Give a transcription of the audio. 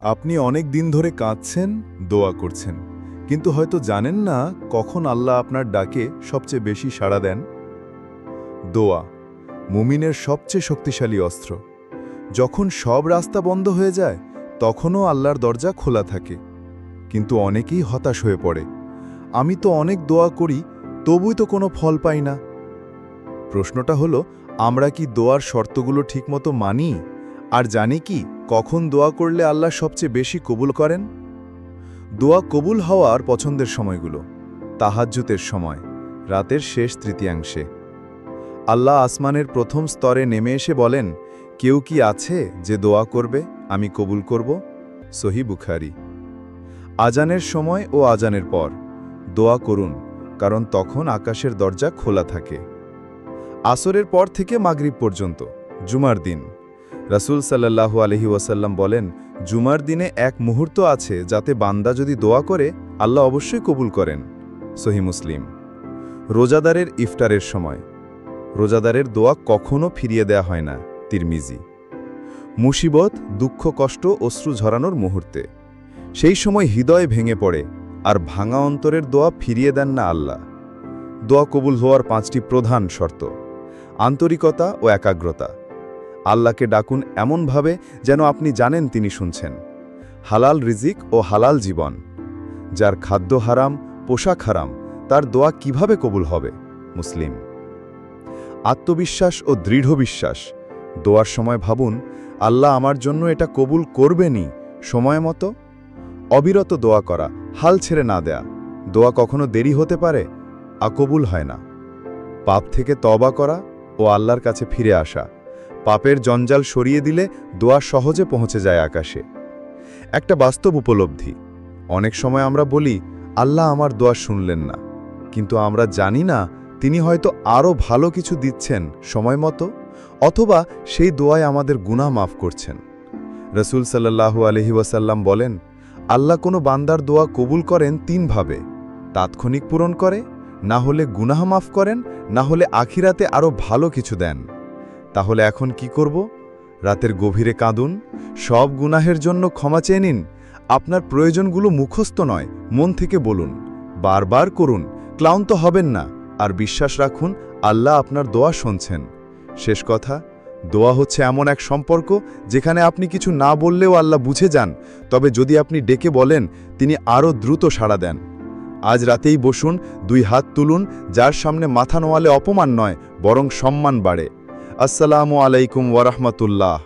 আপনি অনেক দিন ধরে কাঁদছেন, দোয়া করছেন, কিন্তু হয়তো জানেন না কখন আল্লাহ আপনার ডাকে সবচেয়ে বেশি সাড়া দেন। দোয়া মুমিনের সবচেয়ে শক্তিশালী অস্ত্র। যখন সব রাস্তা বন্ধ হয়ে যায় তখনও আল্লাহর দরজা খোলা থাকে। কিন্তু অনেকেই হতাশ হয়ে পড়ে, আমি তো অনেক দোয়া করি, তবুই তো কোনো ফল পাই না। প্রশ্নটা হলো, আমরা কি দোয়ার শর্তগুলো ঠিকমতো মানি? আর জানি কি কখন দোয়া করলে আল্লাহ সবচেয়ে বেশি কবুল করেন? দোয়া কবুল হওয়ার পছন্দের সময়গুলো: তাহাজ্জুদের সময়, রাতের শেষ তৃতীয়াংশে। আল্লাহ আসমানের প্রথম স্তরে নেমে এসে বলেন, কেউ কি আছে যে দোয়া করবে, আমি কবুল করব? সহিহ বুখারী। আজানের সময় ও আজানের পর দোয়া করুন, কারণ তখন আকাশের দরজা খোলা থাকে। আসরের পর থেকে মাগরিব পর্যন্ত, জুমার দিন। রাসূল সাল্লাল্লাহু আলাইহি ওয়াসাল্লাম বলেন, জুমার দিনে এক মুহূর্ত আছে যাতে বান্দা যদি দোয়া করে আল্লাহ অবশ্যই কবুল করেন। সহিহ মুসলিম। রোজাদারের ইফতারের সময়, রোজাদারের দোয়া কখনো ফিরিয়ে দেয়া হয় না। তিরমিজি। মুসিবত, দুঃখ, কষ্ট, অশ্রু ঝরানোর মুহূর্তে, সেই সময় হৃদয় ভেঙে পড়ে, আর ভাঙা অন্তরের দোয়া ফিরিয়ে দেন না আল্লাহ। দোয়া কবুল হওয়ার 5টি প্রধান শর্ত: আন্তরিকতা ও একাগ্রতা। আল্লাহকে ডাকুন এমনভাবে যেন আপনি জানেন তিনি শুনছেন। হালাল রিজিক ও হালাল জীবন। যার খাদ্য হারাম, পোশাক হারাম, তার দোয়া কিভাবে কবুল হবে? মুসলিম। আত্মবিশ্বাস ও দৃঢ় বিশ্বাস। দোয়ার সময় ভাবুন, আল্লাহ আমার জন্য এটা কবুল করবেনই, সময় মতো। অবিরত দোয়া করা, হাল ছেড়ে না দেয়া। দোয়া কখনো দেরি হতে পারে, কবুল হয় না। পাপ থেকে তওবা করা ও আল্লাহর কাছে ফিরে আসা। পাপের জঞ্জাল সরিয়ে দিলে দোয়া সহজে পৌঁছে যায় আকাশে। একটা বাস্তব উপলব্ধি: অনেক সময় আমরা বলি, আল্লাহ আমার দোয়া শুনলেন না, কিন্তু আমরা জানি না তিনি হয়তো আরও ভালো কিছু দিচ্ছেন সময় মতো, অথবা সেই দোয়ায় আমাদের গুনাহ মাফ করছেন। রাসূল সাল্লাল্লাহু আলাইহি ওয়াসাল্লাম বলেন, আল্লাহ কোনো বান্দার দোয়া কবুল করেন 3 ভাবে: তাৎক্ষণিক পূরণ করে, না হলে গুনাহ মাফ করেন, না হলে আখিরাতে আরও ভালো কিছু দেন। তাহলে এখন কি করব? রাতের গভীরে কাঁদুন, সব গুনাহের জন্য ক্ষমা চেয়ে নিন। আপনার প্রয়োজনগুলো মুখস্থ নয়, মন থেকে বলুন, বারবার করুন, ক্লান্ত হবেন না, আর বিশ্বাস রাখুন আল্লাহ আপনার দোয়া শুনছেন। শেষ কথা, দোয়া হচ্ছে এমন এক সম্পর্ক যেখানে আপনি কিছু না বললেও আল্লাহ বুঝে যান, তবে যদি আপনি ডেকে বলেন তিনি আরও দ্রুত সাড়া দেন। আজ রাতেই বসুন, 2 হাত তুলুন, যার সামনে মাথা নোয়ালে অপমান নয়, বরং সম্মান বাড়ে। আসসালামু আলাইকুম ওয়া রাহমাতুল্লাহ।